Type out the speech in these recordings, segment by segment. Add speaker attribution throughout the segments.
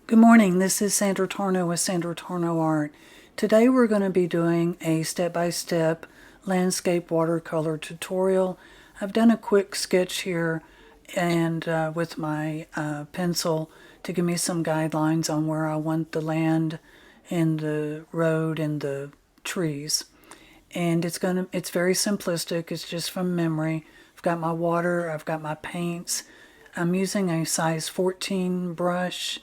Speaker 1: Good morning, this is Sandra Torno with Sandra Torno Art. Today we're going to be doing a step-by-step landscape watercolor tutorial. I've done a quick sketch here and with my pencil to give me some guidelines on where I want the land and the road and the trees. And it's very simplistic, it's just from memory. I've got my water, I've got my paints. I'm using a size 14 brush.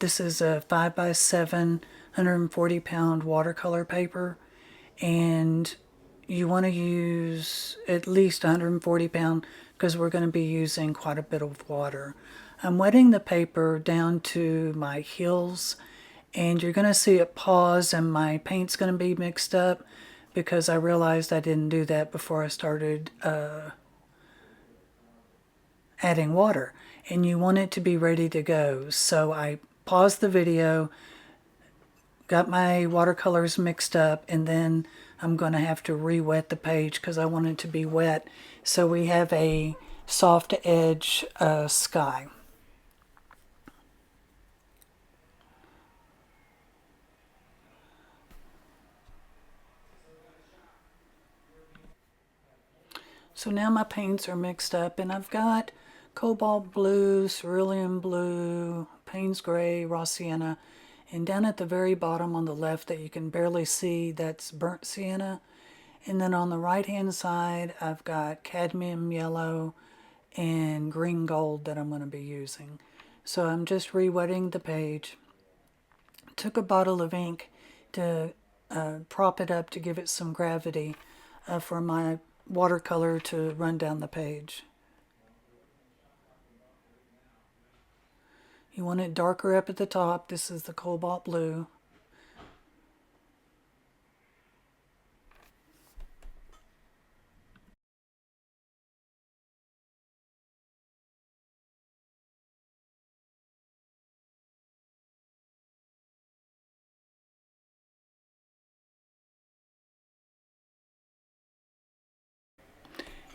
Speaker 1: This is a 5x7, 140-pound watercolor paper, and you want to use at least 140 pound because we're going to be using quite a bit of water. I'm wetting the paper down to my heels, and you're going to see it pause and my paint's going to be mixed up because I realized I didn't do that before I started adding water, and you want it to be ready to go. So I paused the video, got my watercolors mixed up, and then I'm going to have to re-wet the page because I want it to be wet so we have a soft edge sky. So now my paints are mixed up, and I've got Cobalt blue, Cerulean blue, Paynes gray, raw sienna, and down at the very bottom on the left that you can barely see, that's burnt sienna. And then on the right hand side I've got cadmium yellow and green gold that I'm going to be using. So I'm just re-wetting the page. Took a bottle of ink to prop it up to give it some gravity for my watercolor to run down the page. You want it darker up at the top. This is the cobalt blue.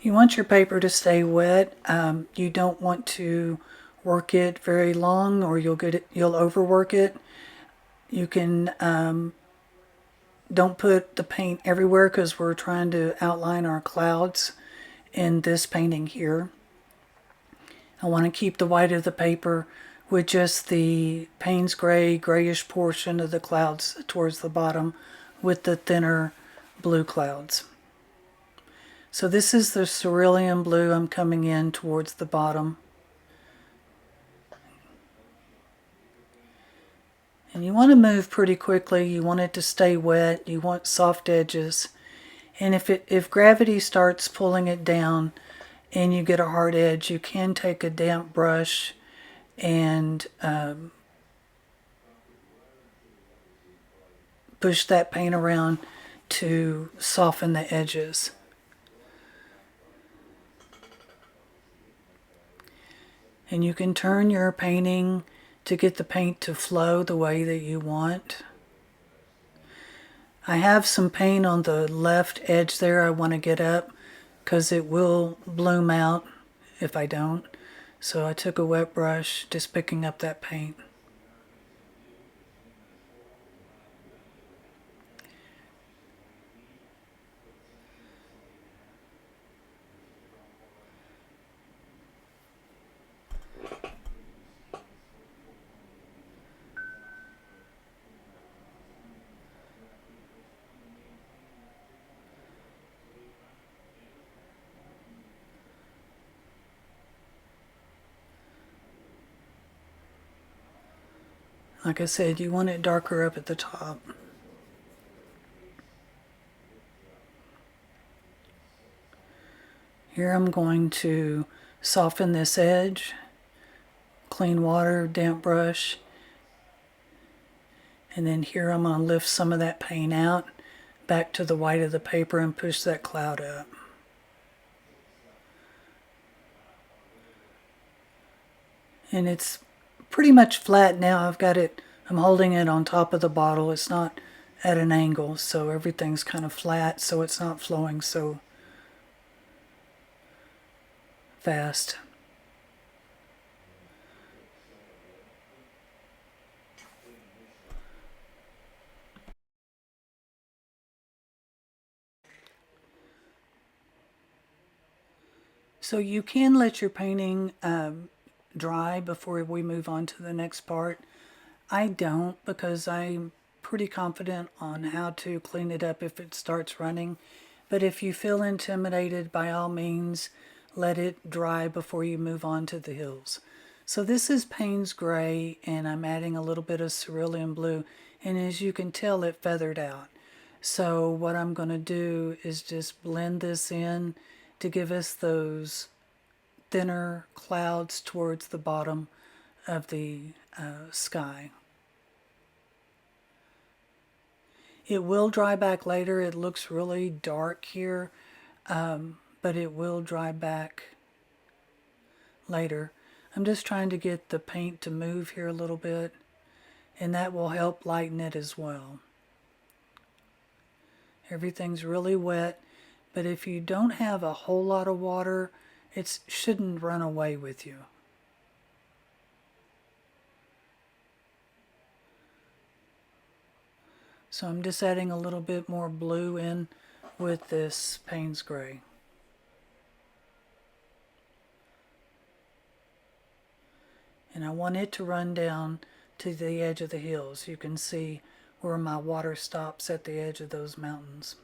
Speaker 1: You want your paper to stay wet. You don't want to work it very long or you'll overwork it. You can don't put the paint everywhere because we're trying to outline our clouds in this painting here. I want to keep the white of the paper with just the Paynes gray, grayish portion of the clouds towards the bottom with the thinner blue clouds. So this is the cerulean blue. I'm coming in towards the bottom. And you want to move pretty quickly. You want it to stay wet. You want soft edges. And if gravity starts pulling it down and you get a hard edge, you can take a damp brush and push that paint around to soften the edges. And you can turn your painting to get the paint to flow the way that you want. I have some paint on the left edge there I want to get up because it will bloom out if I don't. So I took a wet brush, just picking up that paint. Like I said, you want it darker up at the top. Here I'm going to soften this edge, clean water, damp brush, and then here I'm going to lift some of that paint out back to the white of the paper and push that cloud up. And it's pretty much flat now. I'm holding it on top of the bottle. It's not at an angle, so everything's kind of flat, so it's not flowing so fast. So you can let your painting dry before we move on to the next part. I don't, because I'm pretty confident on how to clean it up if it starts running. But if you feel intimidated, by all means, let it dry before you move on to the hills. So this is Paynes Gray, and I'm adding a little bit of Cerulean Blue, and as you can tell, it feathered out. So what I'm going to do is just blend this in to give us those thinner clouds towards the bottom of the sky. It will dry back later. It looks really dark here, but it will dry back later. I'm just trying to get the paint to move here a little bit, and that will help lighten it as well. Everything's really wet, but if you don't have a whole lot of water, it shouldn't run away with you. So I'm just adding a little bit more blue in with this Paynes Gray. And I want it to run down to the edge of the hills. You can see where my water stops at the edge of those mountains.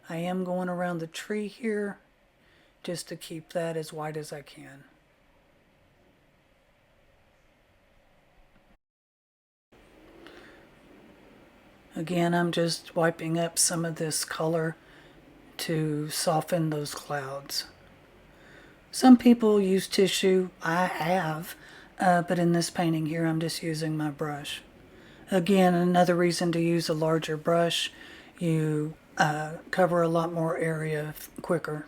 Speaker 1: I am going around the tree here just to keep that as white as I can. Again, I'm just wiping up some of this color to soften those clouds. Some people use tissue. I have, but in this painting here, I'm just using my brush. Again, another reason to use a larger brush. You cover a lot more area quicker.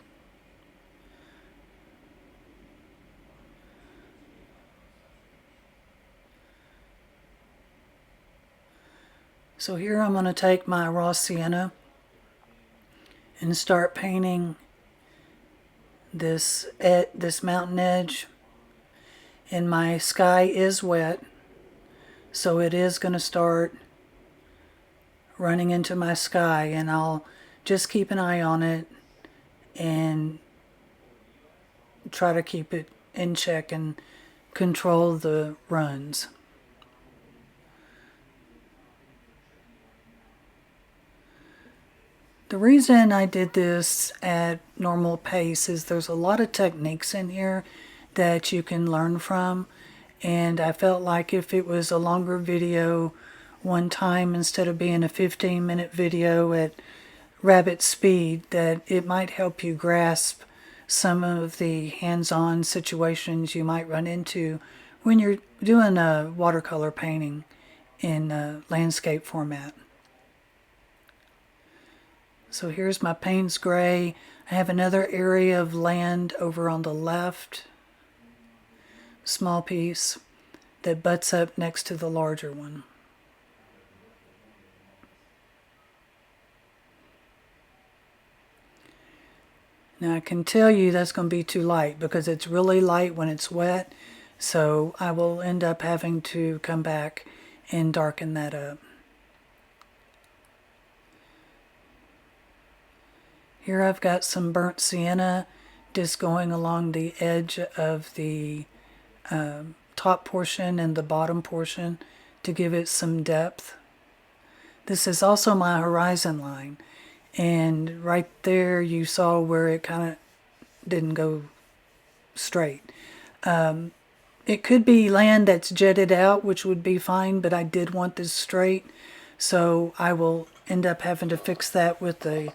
Speaker 1: So here I'm going to take my raw sienna and start painting this mountain edge. And my sky is wet, so it is going to start running into my sky, and I'll just keep an eye on it and try to keep it in check and control the runs. The reason I did this at normal pace is there's a lot of techniques in here that you can learn from, and I felt like if it was a longer video one time instead of being a 15-minute video at rabbit speed, that it might help you grasp some of the hands-on situations you might run into when you're doing a watercolor painting in a landscape format. So here's my Paynes Gray. I have another area of land over on the left, small piece, that butts up next to the larger one. Now I can tell you that's going to be too light because it's really light when it's wet, so I will end up having to come back and darken that up. Here I've got some burnt sienna just going along the edge of the top portion and the bottom portion to give it some depth. This is also my horizon line, and right there you saw where it kind of didn't go straight. It could be land that's jetted out, which would be fine, but I did want this straight, so I will end up having to fix that with the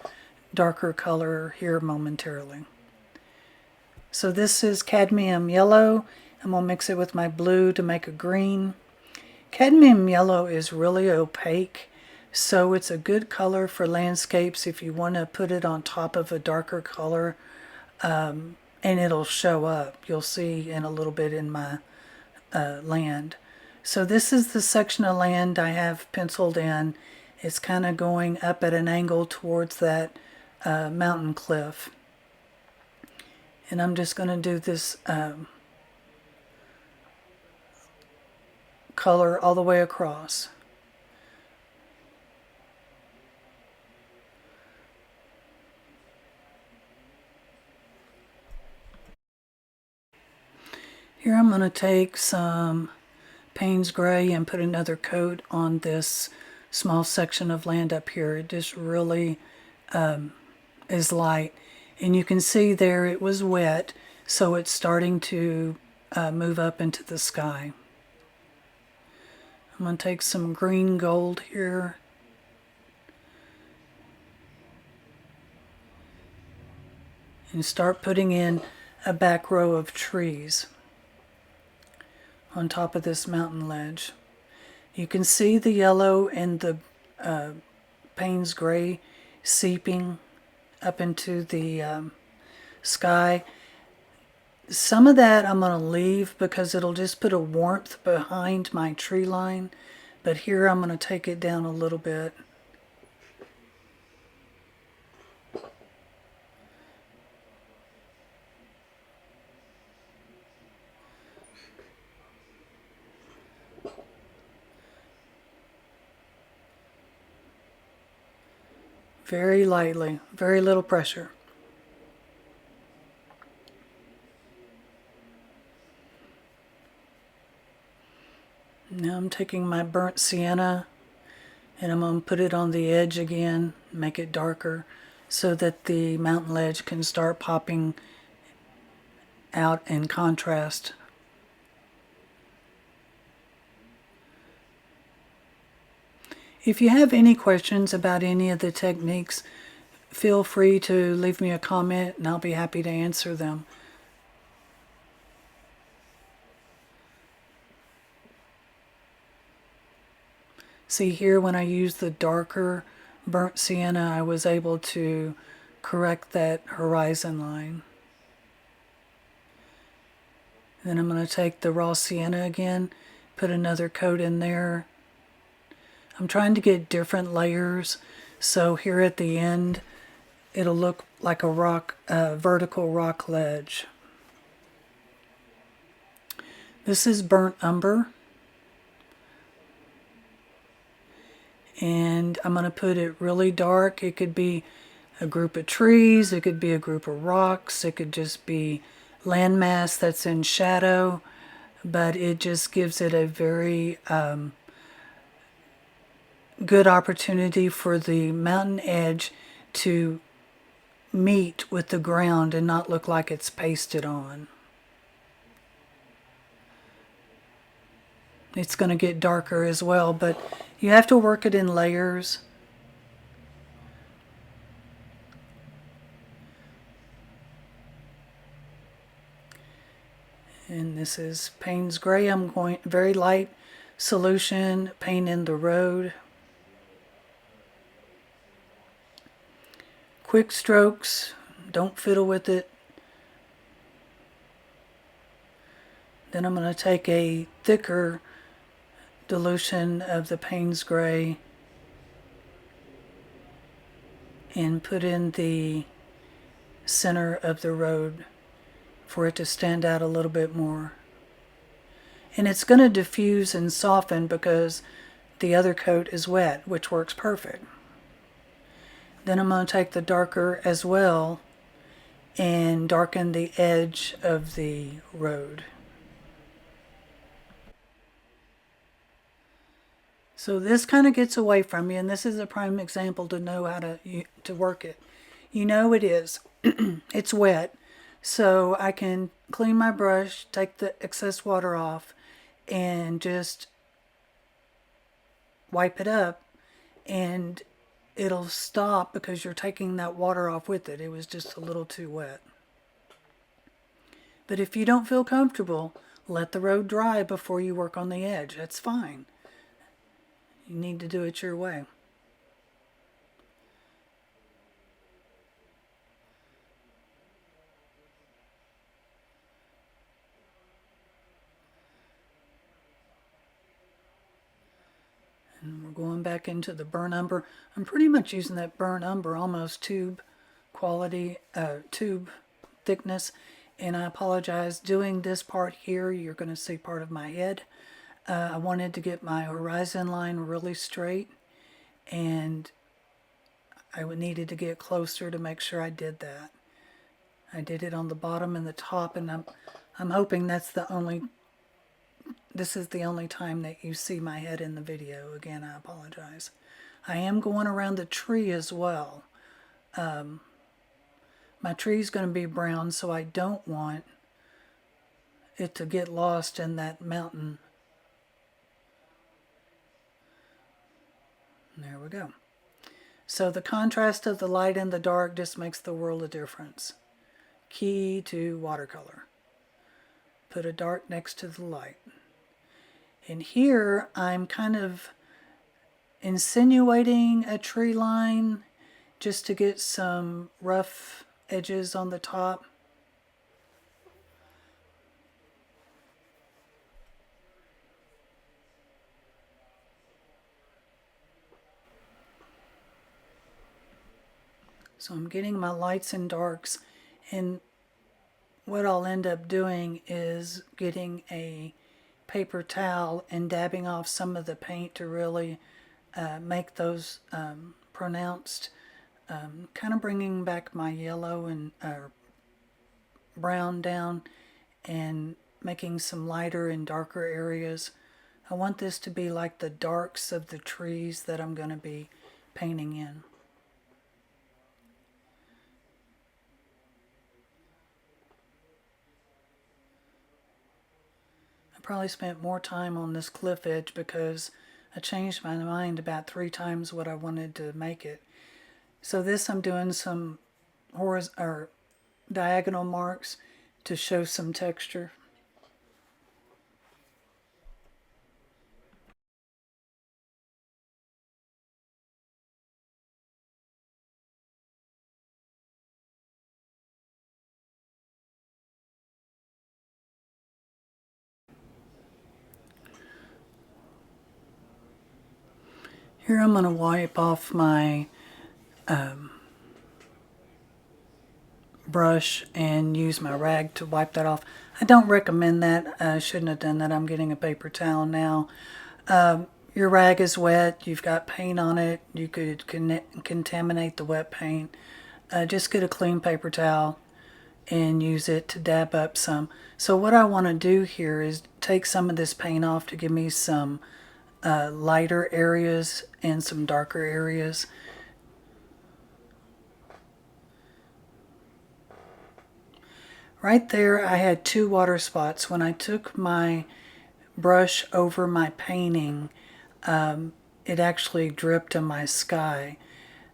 Speaker 1: darker color here momentarily. So this is cadmium yellow. I'm going to mix it with my blue to make a green. Cadmium yellow is really opaque, so it's a good color for landscapes if you want to put it on top of a darker color, and it'll show up. You'll see in a little bit in my land. So this is the section of land I have penciled in. It's kind of going up at an angle towards that mountain cliff. And I'm just going to do this color all the way across. Here I'm going to take some Paynes gray and put another coat on this small section of land up here. It just really is light. And you can see there it was wet, so it's starting to move up into the sky. I'm going to take some green gold here. And start putting in a back row of trees on top of this mountain ledge. You can see the yellow and the Paynes gray seeping up into the sky. Some of that I'm going to leave because it'll just put a warmth behind my tree line, but here I'm going to take it down a little bit. Very lightly, very little pressure. Now I'm taking my burnt sienna and I'm going to put it on the edge again, make it darker so that the mountain ledge can start popping out in contrast. If you have any questions about any of the techniques, feel free to leave me a comment and I'll be happy to answer them. See here, when I used the darker burnt sienna, I was able to correct that horizon line. Then I'm going to take the raw sienna again, put another coat in there. I'm trying to get different layers, so here at the end it'll look like a vertical rock ledge. This is burnt umber, and I'm going to put it really dark. It could be a group of trees, it could be a group of rocks, it could just be landmass that's in shadow, but it just gives it a very good opportunity for the mountain edge to meet with the ground and not look like it's pasted on. It's going to get darker as well, but you have to work it in layers. And this is Paynes gray. I'm going very light solution, paint in the road. Quick strokes, don't fiddle with it. Then I'm going to take a thicker dilution of the Paynes gray and put in the center of the road for it to stand out a little bit more. And it's going to diffuse and soften because the other coat is wet, which works perfect. Then I'm going to take the darker as well and darken the edge of the road. So this kind of gets away from you, and this is a prime example to know how to work it. You know it is. It's wet, so I can clean my brush, take the excess water off, and just wipe it up, and it'll stop because you're taking that water off with it. It was just a little too wet. But if you don't feel comfortable, let the road dry before you work on the edge. That's fine. You need to do it your way. And we're going back into the burnt umber. I'm pretty much using that burnt umber, almost tube quality, tube thickness. And I apologize, doing this part here, you're going to see part of my head. I wanted to get my horizon line really straight, and I needed to get closer to make sure I did that. I did it on the bottom and the top, and I'm hoping this is the only time that you see my head in the video. Again, I apologize. I am going around the tree as well. My tree is going to be brown, so I don't want it to get lost in that mountain. There we go. So the contrast of the light and the dark just makes the world of difference. Key to watercolor. Put a dark next to the light. And here I'm kind of insinuating a tree line just to get some rough edges on the top. So I'm getting my lights and darks, and what I'll end up doing is getting a paper towel and dabbing off some of the paint to really make those pronounced, kind of bringing back my yellow and brown down and making some lighter and darker areas. I want this to be like the darks of the trees that I'm going to be painting in. Probably spent more time on this cliff edge because I changed my mind about 3 times what I wanted to make it. So this, I'm doing some diagonal marks to show some texture. Here I'm going to wipe off my brush and use my rag to wipe that off. I don't recommend that. I shouldn't have done that. I'm getting a paper towel now. Your rag is wet. You've got paint on it. You could contaminate the wet paint. Just get a clean paper towel and use it to dab up some. So what I want to do here is take some of this paint off to give me some lighter areas and some darker areas. Right there I had 2 water spots. When I took my brush over my painting, it actually dripped in my sky.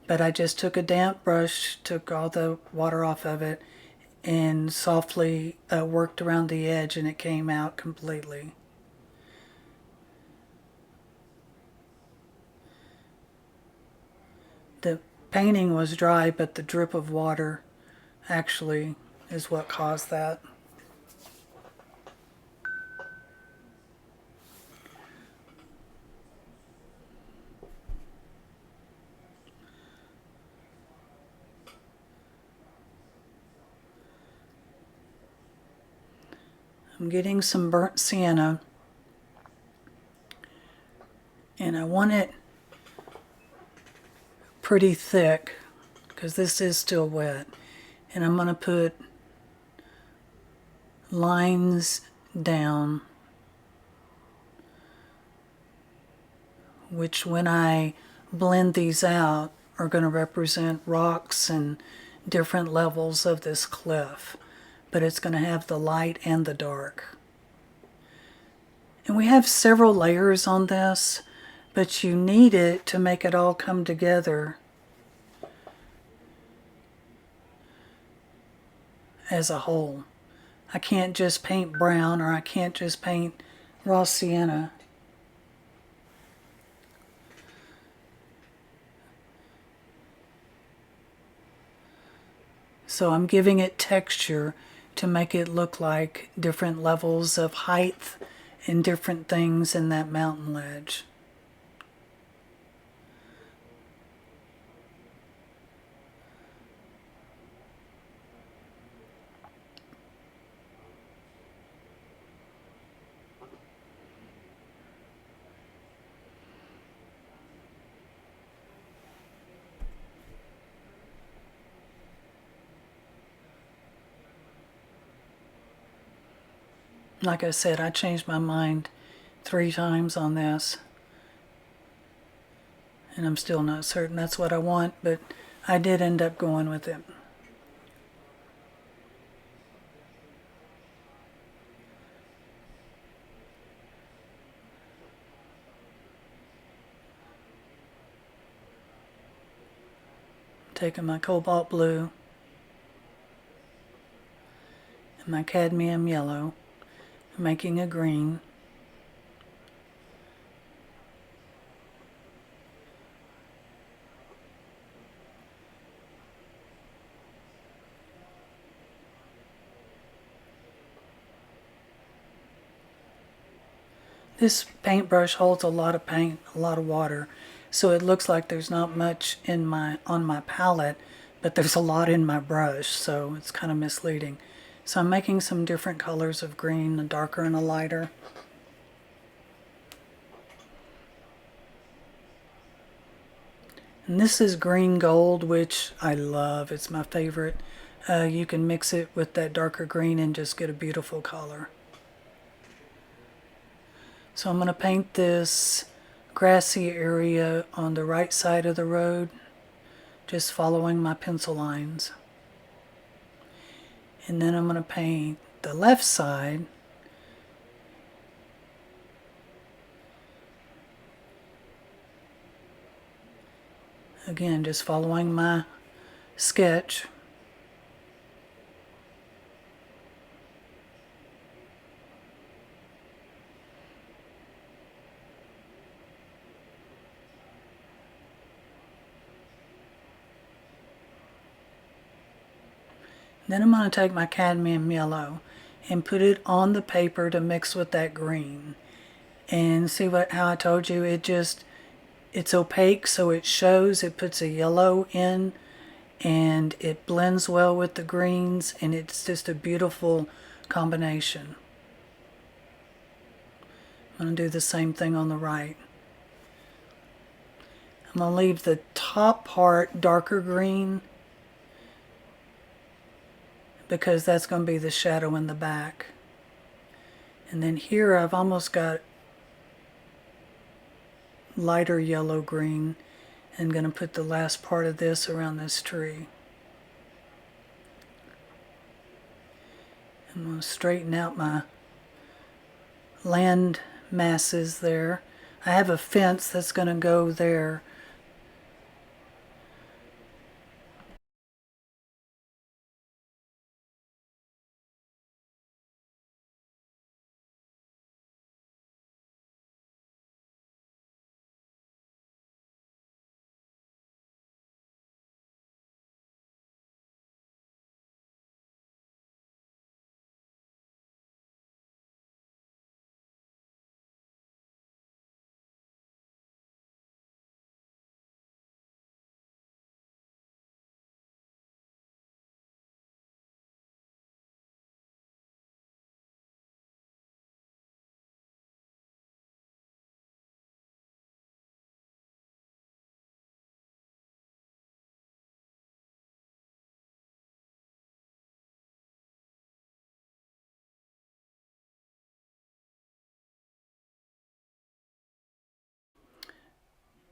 Speaker 1: But I just took a damp brush, took all the water off of it, and softly worked around the edge, and it came out completely. The painting was dry, but the drip of water actually is what caused that. I'm getting some burnt sienna, and I want it pretty thick because this is still wet, and I'm going to put lines down, which when I blend these out are going to represent rocks and different levels of this cliff, but it's going to have the light and the dark. And we have several layers on this, but you need it to make it all come together as a whole. I can't just paint brown, or I can't just paint raw sienna. So I'm giving it texture to make it look like different levels of height and different things in that mountain ledge. Like I said, I changed my mind 3 times on this, and I'm still not certain that's what I want, but I did end up going with it. Taking my cobalt blue and my cadmium yellow, making a green. This paintbrush holds a lot of paint, a lot of water, so it looks like there's not much on my palette, but there's a lot in my brush, so it's kind of misleading. So I'm making some different colors of green, a darker and a lighter. And this is green gold, which I love. It's my favorite. You can mix it with that darker green and just get a beautiful color. So I'm going to paint this grassy area on the right side of the road, just following my pencil lines. And then I'm going to paint the left side. Again, just following my sketch. Then I'm going to take my cadmium yellow and put it on the paper to mix with that green. And see how I told you, it's opaque, so it shows, it puts a yellow in, and it blends well with the greens, and it's just a beautiful combination. I'm going to do the same thing on the right. I'm going to leave the top part darker green because that's going to be the shadow in the back. And then here I've almost got lighter yellow green, and going to put the last part of this around this tree. I'm going to straighten out my land masses there. I have a fence that's going to go there.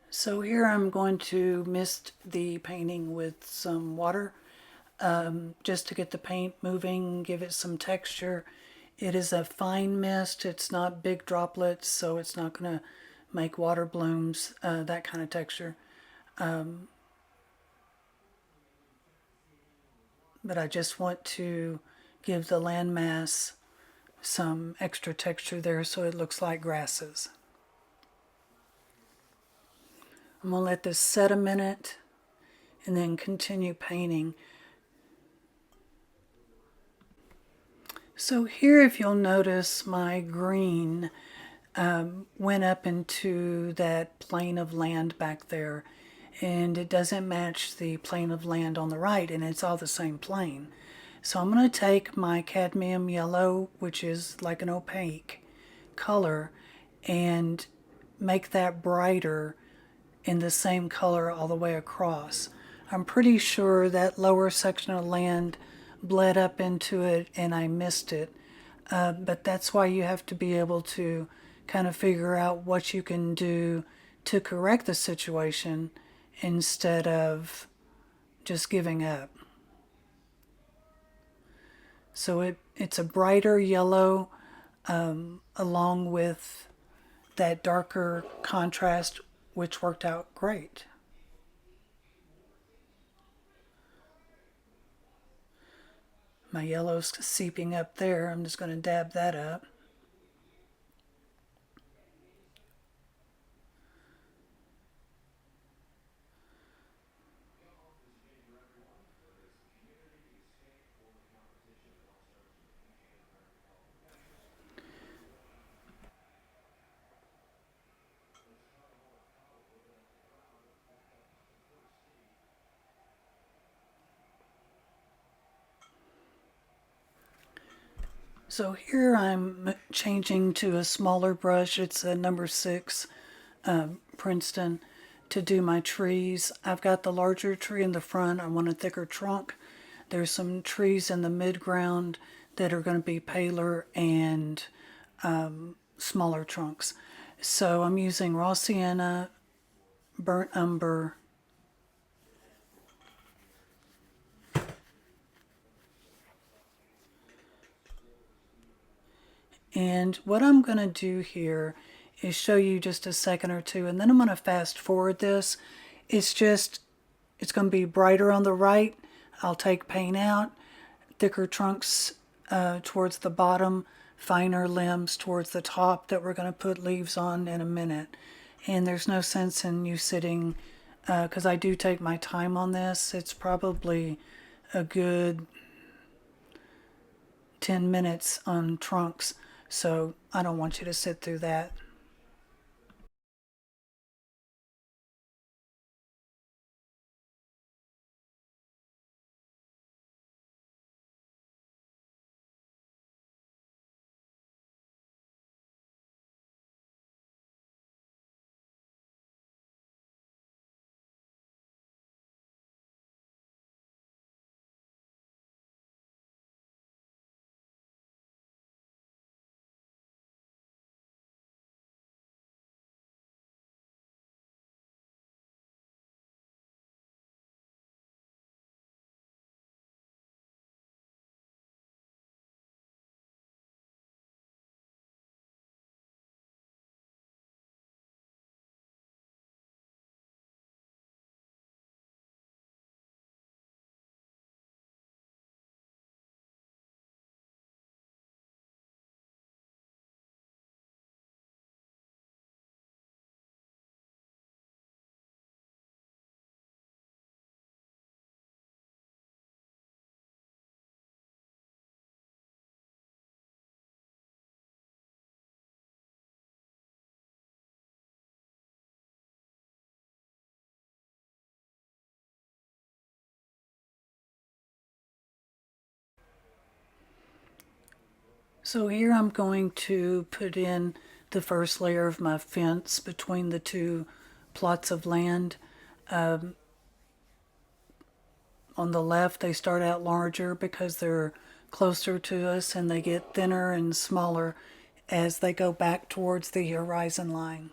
Speaker 1: So here I'm going to mist the painting with some water, just to get the paint moving, give it some texture. It is a fine mist, it's not big droplets, so it's not going to make water blooms, that kind of texture. But I just want to give the landmass some extra texture there so it looks like grasses. I'm going to let this set a minute and then continue painting. So here, if you'll notice, my green went up into that plane of land back there, and it doesn't match the plane of land on the right, and it's all the same plane. So I'm going to take my cadmium yellow, which is like an opaque color, and make that brighter in the same color all the way across. I'm pretty sure that lower section of land bled up into it and I missed it. But that's why you have to be able to kind of figure out what you can do to correct the situation instead of just giving up. So it's a brighter yellow along with that darker contrast, which worked out great. My yellow's seeping up there. I'm just going to dab that up. So here I'm changing to a smaller brush. It's a number 6 Princeton to do my trees. I've got the larger tree in the front. I want a thicker trunk. There's some trees in the midground that are going to be paler and smaller trunks. So I'm using raw sienna, burnt umber, and what I'm going to do here is show you just a second or two, and then I'm going to fast forward this. It's going to be brighter on the right. I'll take paint out, thicker trunks towards the bottom, finer limbs towards the top that we're going to put leaves on in a minute. And there's no sense in you sitting, because I do take my time on this. It's probably a good 10 minutes on trunks, so I don't want you to sit through that. So here I'm going to put in the first layer of my fence between the two plots of land. On the left, they start out larger because they're closer to us, and they get thinner and smaller as they go back towards the horizon line.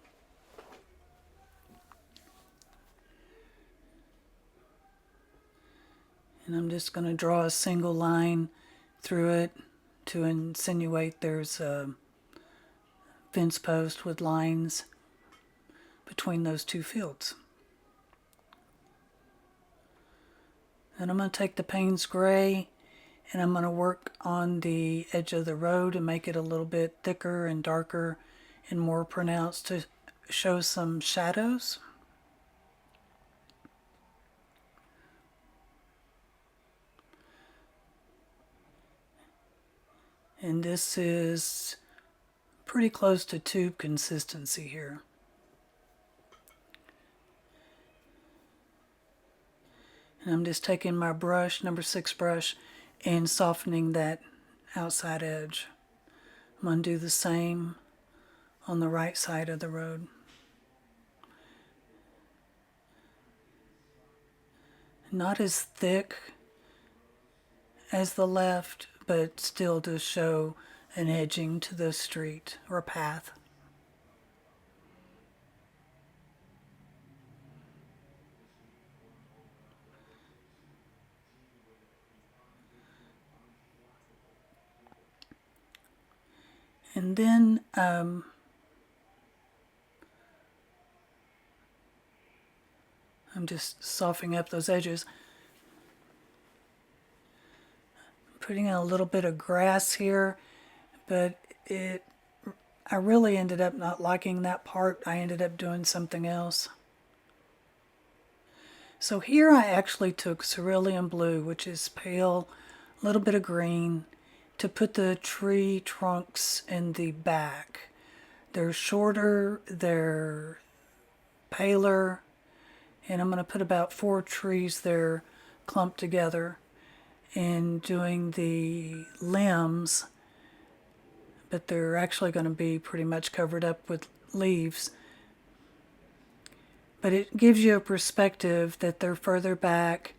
Speaker 1: And I'm just going to draw a single line through it to insinuate there's a fence post with lines between those two fields. And I'm going to take the Paynes gray and I'm going to work on the edge of the road and make it a little bit thicker and darker and more pronounced to show some shadows. And this is pretty close to tube consistency here. And I'm just taking my brush, number 6 brush, and softening that outside edge. I'm going to do the same on the right side of the road. Not as thick as the left, but still to show an edging to the street or path. And then I'm just softening up those edges. Putting in a little bit of grass here, but I really ended up not liking that part. I ended up doing something else. So here I actually took cerulean blue, which is pale, a little bit of green, to put the tree trunks in the back. They're shorter, they're paler, and I'm going to put about 4 trees there clumped together and doing the limbs, but they're actually going to be pretty much covered up with leaves. But it gives you a perspective that they're further back.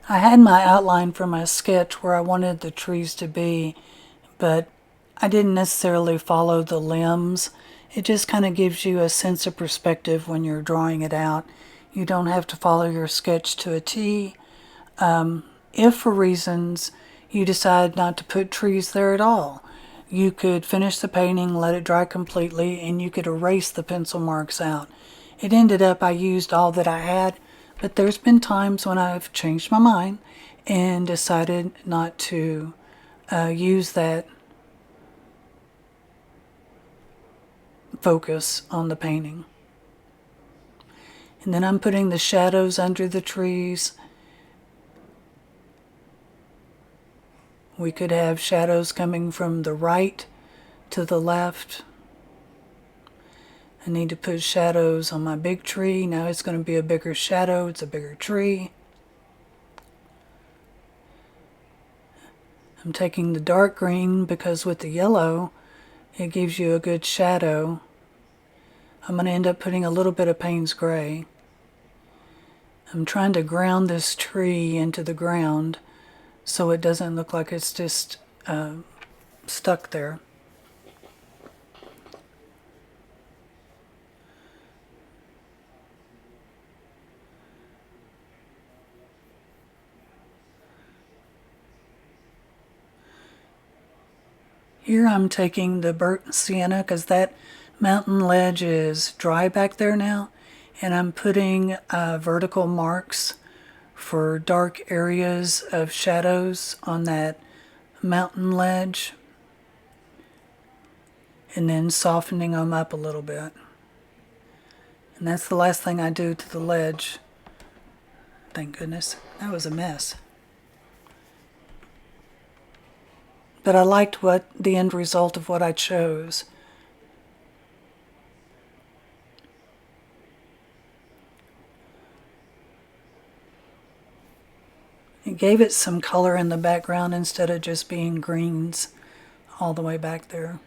Speaker 1: I had my outline for my sketch where I wanted the trees to be, but I didn't necessarily follow the limbs. It just kind of gives you a sense of perspective when you're drawing it out. You don't have to follow your sketch to a T. If for reasons you decide not to put trees there at all, you could finish the painting, let it dry completely, and you could erase the pencil marks out. It ended up I used all that I had, but there's been times when I've changed my mind and decided not to use that focus on the painting. And then I'm putting the shadows under the trees. We could have shadows coming from the right to the left. I need to put shadows on my big tree. Now it's going to be a bigger shadow. It's a bigger tree. I'm taking the dark green because with the yellow, it gives you a good shadow. I'm going to end up putting a little bit of Paynes gray. I'm trying to ground this tree into the ground so it doesn't look like it's just stuck there. Here I'm taking the burnt sienna because that mountain ledge is dry back there now, and I'm putting vertical marks for dark areas of shadows on that mountain ledge, and then softening them up a little bit. And that's the last thing I do to the ledge. Thank goodness. That was a mess. But I liked the end result of what I chose. It gave it some color in the background instead of just being greens all the way back there.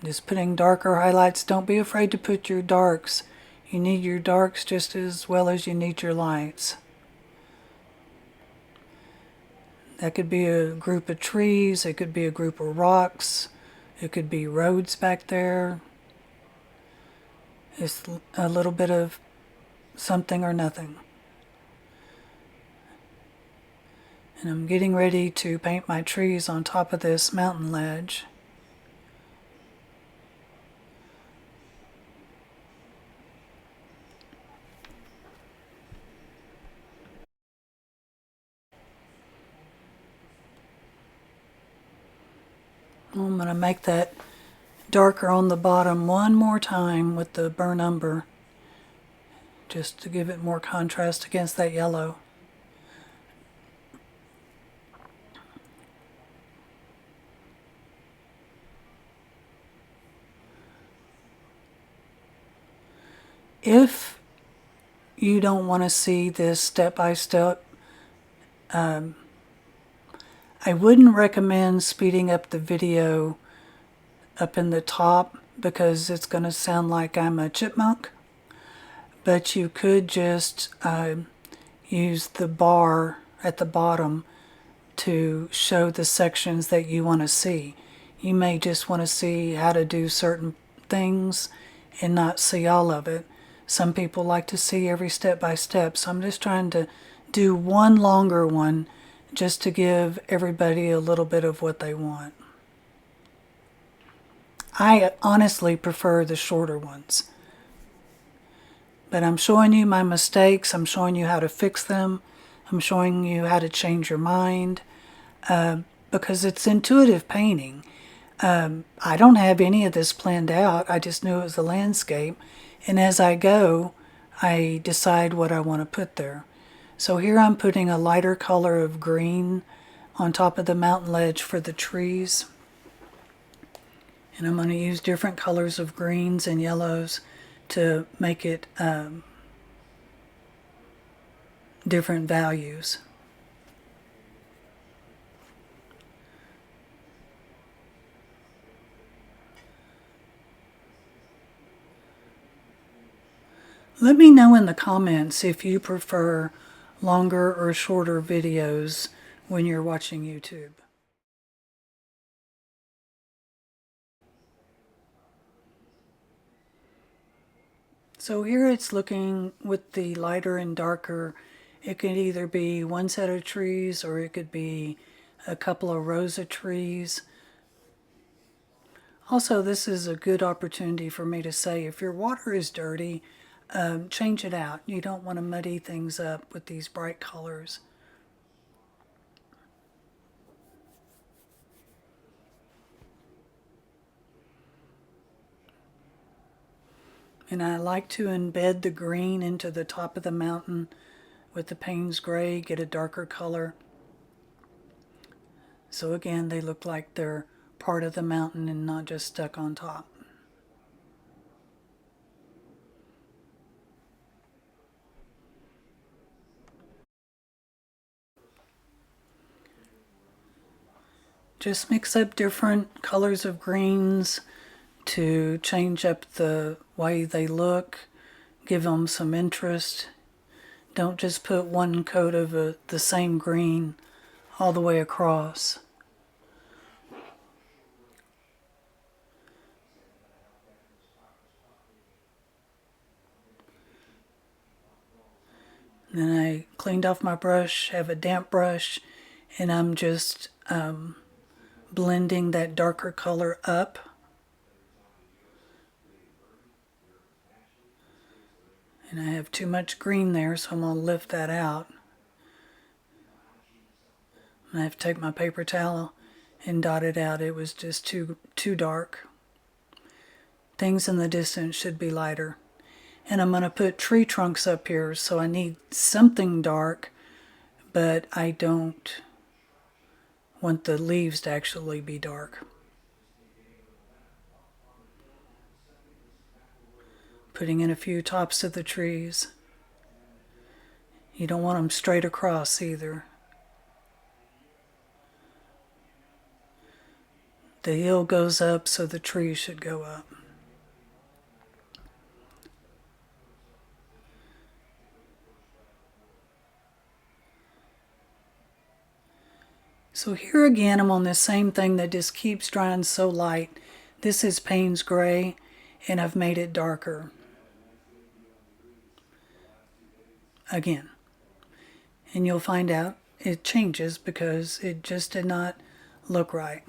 Speaker 1: Just putting darker highlights. Don't be afraid to put your darks. You need your darks just as well as you need your lights. That could be a group of trees, it could be a group of rocks, it could be roads back there. It's a little bit of something or nothing. And I'm getting ready to paint my trees on top of this mountain ledge. I'm going to make that darker on the bottom one more time with the burnt umber, just to give it more contrast against that yellow. If you don't want to see this step-by-step, I wouldn't recommend speeding up the video up in the top because it's going to sound like I'm a chipmunk. But you could just use the bar at the bottom to show the sections that you want to see. You may just want to see how to do certain things and not see all of it. Some people like to see every step by step, so I'm just trying to do one longer one just to give everybody a little bit of what they want. I honestly prefer the shorter ones. But I'm showing you my mistakes, I'm showing you how to fix them, I'm showing you how to change your mind, because it's intuitive painting. I don't have any of this planned out, I just knew it was a landscape, and as I go, I decide what I want to put there. So here I'm putting a lighter color of green on top of the mountain ledge for the trees. And I'm going to use different colors of greens and yellows to make it different values. Let me know in the comments if you prefer longer or shorter videos when you're watching YouTube. So here it's looking with the lighter and darker. It could either be one set of trees or it could be a couple of rows of trees. Also, this is a good opportunity for me to say if your water is dirty, change it out. You don't want to muddy things up with these bright colors. And I like to embed the green into the top of the mountain with the Paynes gray, get a darker color. So again, they look like they're part of the mountain and not just stuck on top. Just mix up different colors of greens to change up the way they look, give them some interest. Don't just put one coat of the same green all the way across. Then I cleaned off my brush, have a damp brush, and I'm just blending that darker color up. And I have too much green there, so I'm going to lift that out. I have to take my paper towel and dot it out. It was just too dark. Things in the distance should be lighter. And I'm going to put tree trunks up here, so I need something dark, but I don't want the leaves to actually be dark. Putting in a few tops of the trees. You don't want them straight across either. The hill goes up, so the trees should go up. So here again, I'm on this same thing that just keeps drying so light. This is Paynes gray, and I've made it darker. Again. And you'll find out it changes because it just did not look right.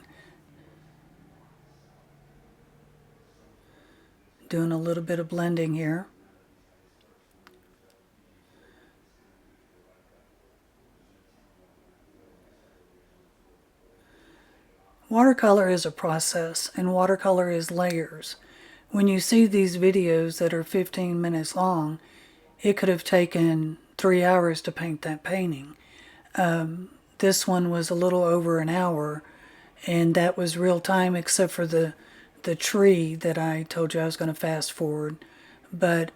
Speaker 1: Doing a little bit of blending here. Watercolor is a process, and watercolor is layers. When you see these videos that are 15 minutes long, it could have taken 3 hours to paint that painting. This one was a little over an hour, and that was real time except for the tree that I told you I was going to fast forward. but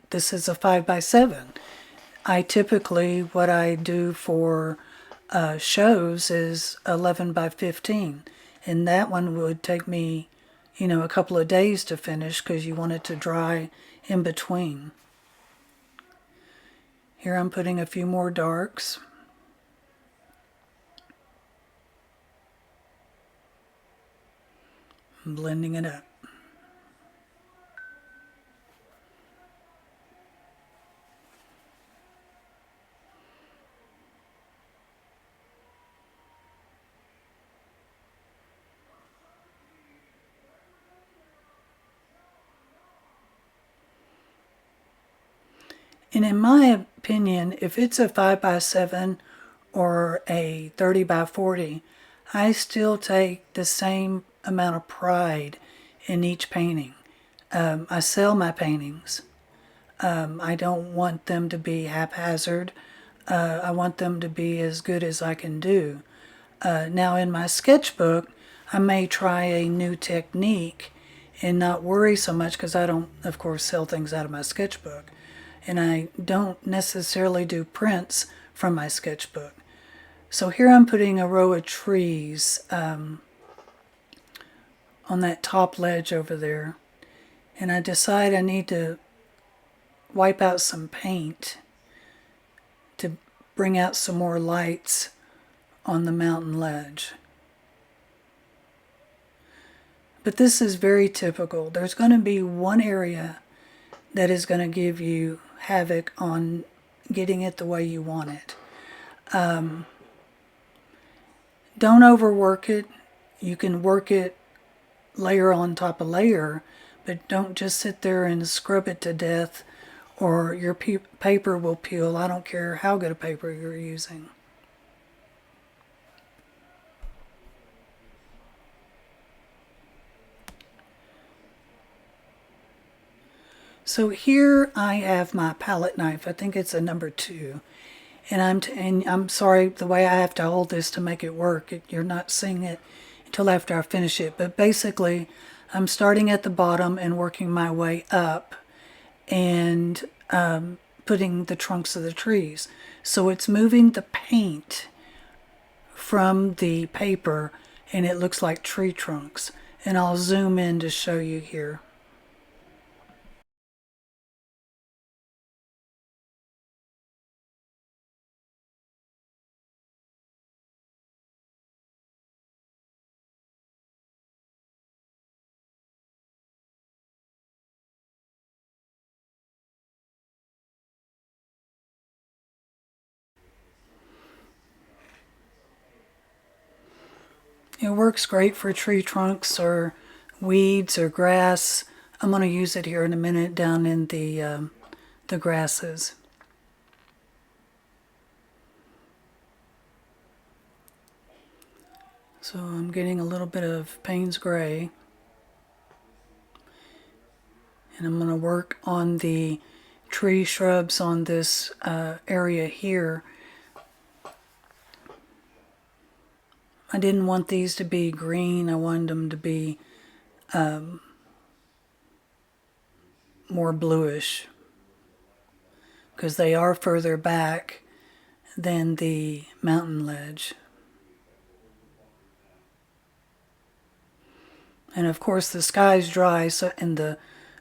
Speaker 1: this is a 5x7. I typically, what I do for shows is 11x15, and that one would take me, a couple of days to finish because you want it to dry in between. Here I'm putting a few more darks. I'm blending it up. And in my opinion, if it's a 5x7 or a 30x40, I still take the same amount of pride in each painting. I sell my paintings. I don't want them to be haphazard. I want them to be as good as I can do. Now in my sketchbook, I may try a new technique and not worry so much because I don't, of course, sell things out of my sketchbook. And I don't necessarily do prints from my sketchbook. So here I'm putting a row of trees on that top ledge over there. And I decide I need to wipe out some paint to bring out some more lights on the mountain ledge. But this is very typical. There's going to be one area that is going to give you havoc on getting it the way you want it. Don't overwork it. You can work it layer on top of layer, but don't just sit there and scrub it to death or your paper will peel. I don't care how good a paper you're using. So here I have my palette knife. I think it's a number 2. And I'm sorry, the way I have to hold this to make it work, you're not seeing it until after I finish it. But basically, I'm starting at the bottom and working my way up and putting the trunks of the trees. So it's moving the paint from the paper and it looks like tree trunks. And I'll zoom in to show you here. It works great for tree trunks or weeds or grass. I'm going to use it here in a minute down in the grasses. So I'm getting a little bit of Paynes gray. And I'm going to work on the tree shrubs on this area here. I didn't want these to be green. I wanted them to be more bluish because they are further back than the mountain ledge. And of course the sky's dry, so and the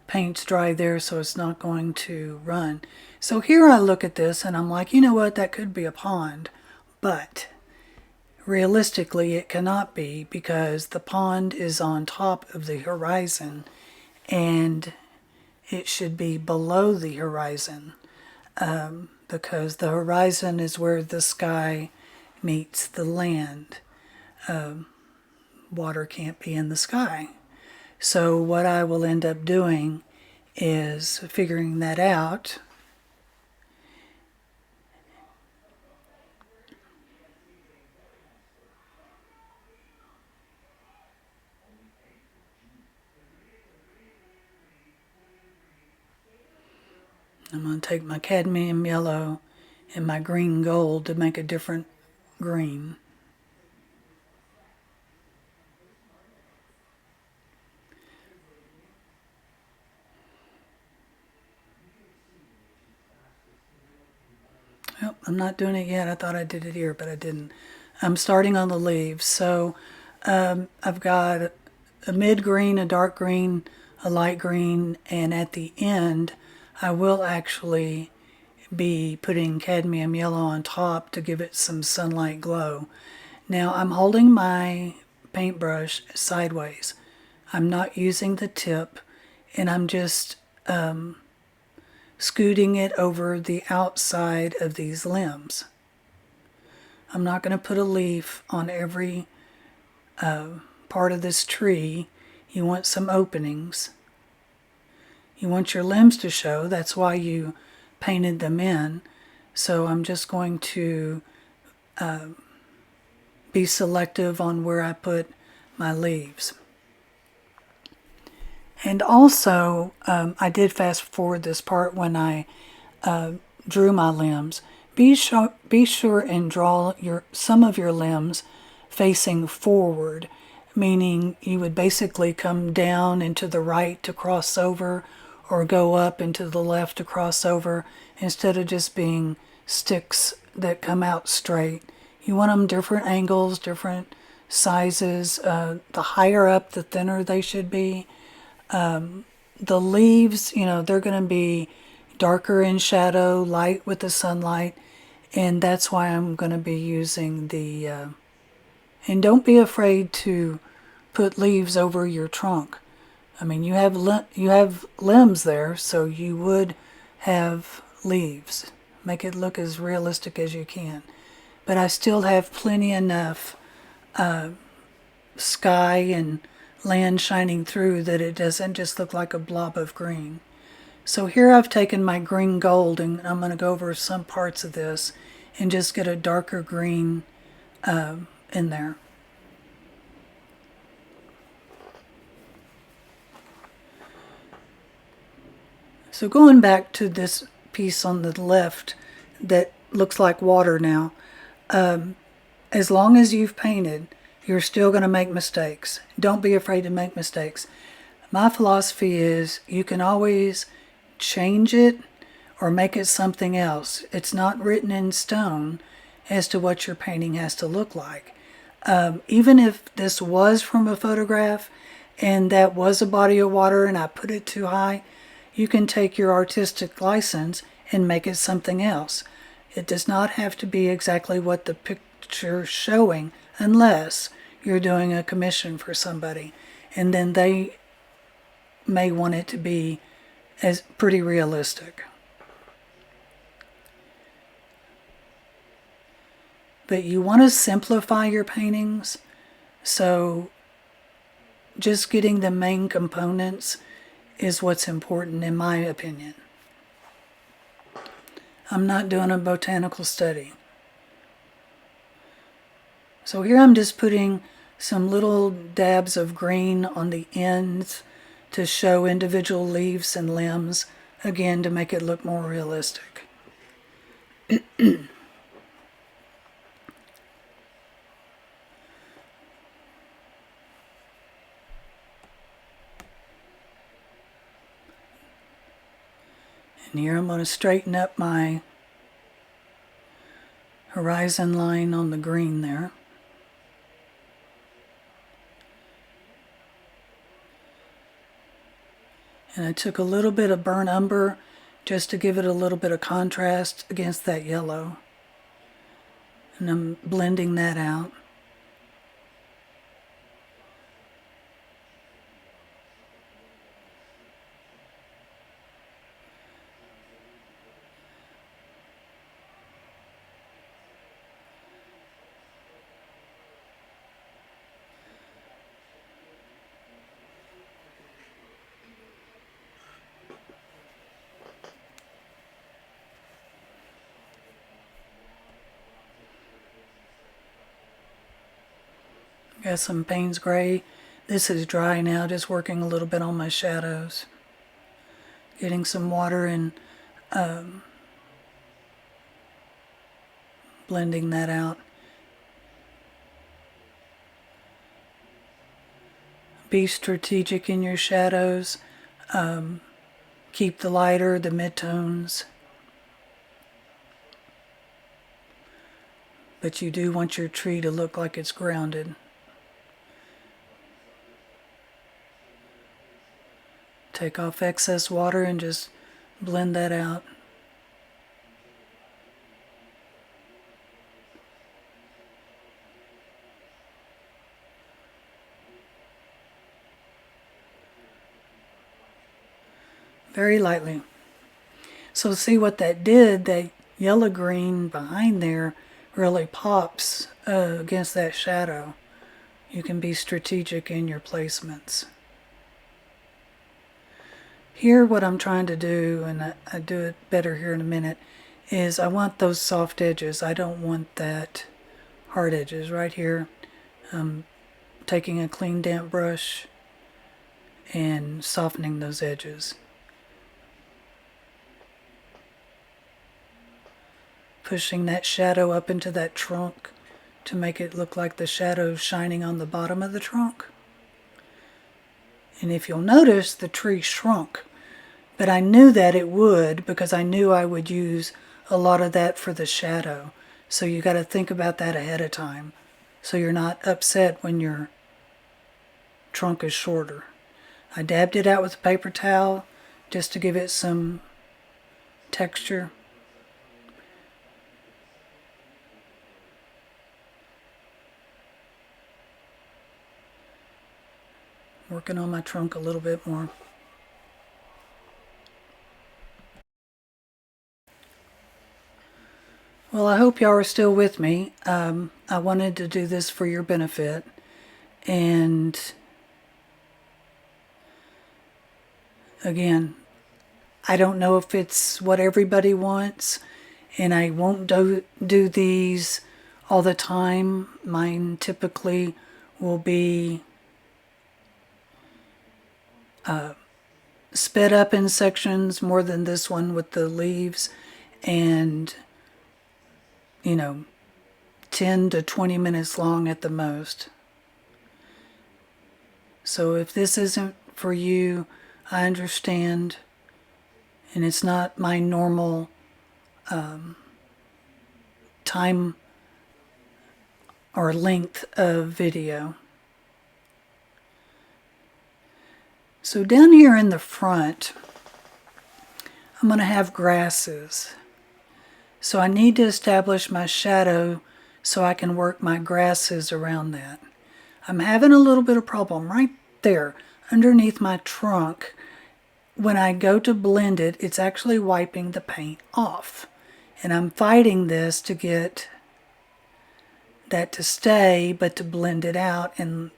Speaker 1: paint's dry there, so it's not going to run. So here I look at this and I'm like, you know what, that could be a pond, but realistically it cannot be because the pond is on top of the horizon and it should be below the horizon because the horizon is where the sky meets the land. Water can't be in the sky. So what I will end up doing is figuring that out. I'm going to take my cadmium yellow and my green gold to make a different green. I'm not doing it yet. I thought I did it here, but I didn't. I'm starting on the leaves. So I've got a mid-green, a dark green, a light green, and at the end I will actually be putting cadmium yellow on top to give it some sunlight glow. Now I'm holding my paintbrush sideways. I'm not using the tip, and I'm just scooting it over the outside of these limbs. I'm not going to put a leaf on every part of this tree. You want some openings. You want your limbs to show. That's why you painted them in. So I'm just going to be selective on where I put my leaves. And also, I did fast forward this part when I drew my limbs. Be sure and draw some of your limbs facing forward, meaning you would basically come down and to the right to cross over, or go up and to the left to cross over, instead of just being sticks that come out straight. You want them different angles, different sizes. The higher up, the thinner they should be. The leaves, they're going to be darker in shadow, light with the sunlight, and that's why I'm going to be using the, and don't be afraid to put leaves over your trunk. I mean, you have limbs there, so you would have leaves. Make it look as realistic as you can. But I still have plenty enough sky and land shining through that it doesn't just look like a blob of green. So here I've taken my green gold, and I'm going to go over some parts of this and just get a darker green in there. So going back to this piece on the left that looks like water now, as long as you've painted, you're still going to make mistakes. Don't be afraid to make mistakes. My philosophy is you can always change it or make it something else. It's not written in stone as to what your painting has to look like. Even if this was from a photograph and that was a body of water and I put it too high, you can take your artistic license and make it something else. It does not have to be exactly what the picture's showing, unless you're doing a commission for somebody, and then they may want it to be as pretty realistic. But you want to simplify your paintings, so just getting the main components is what's important, in my opinion. I'm not doing a botanical study. So here I'm just putting some little dabs of green on the ends to show individual leaves and limbs, again to make it look more realistic. And here I'm going to straighten up my horizon line on the green there. And I took a little bit of burnt umber just to give it a little bit of contrast against that yellow. And I'm blending that out. Got some Paynes gray. This is dry now, just working a little bit on my shadows. Getting some water and blending that out. Be strategic in your shadows. Keep the lighter, the midtones. but you do want your tree to look like it's grounded. Take off excess water and just blend that out. Very lightly. So see what that did, that yellow green behind there really pops against that shadow. You can be strategic in your placements. Here what I'm trying to do, and I do it better here in a minute, is I want those soft edges. I don't want that hard edges right here. I'm taking a clean damp brush and softening those edges. Pushing that shadow up into that trunk to make it look like the shadow shining on the bottom of the trunk. And if you'll notice, the tree shrunk. But I knew that it would because I knew I would use a lot of that for the shadow. So you got to think about that ahead of time, so you're not upset when your trunk is shorter. I dabbed it out with a paper towel just to give it some texture. Working on my trunk a little bit more. Well, I hope y'all are still with me. I wanted to do this for your benefit, and again, I don't know if it's what everybody wants, and I won't do these all the time. Mine typically will be sped up in sections more than this one with the leaves, and 10 to 20 minutes long at the most. So if this isn't for you, I understand, and it's not my normal time or length of video. So down here in the front, I'm going to have grasses. So I need to establish my shadow so I can work my grasses around that. I'm having a little bit of problem right there underneath my trunk. When I go to blend it, it's actually wiping the paint off. And I'm fighting this to get that to stay, but to blend it out and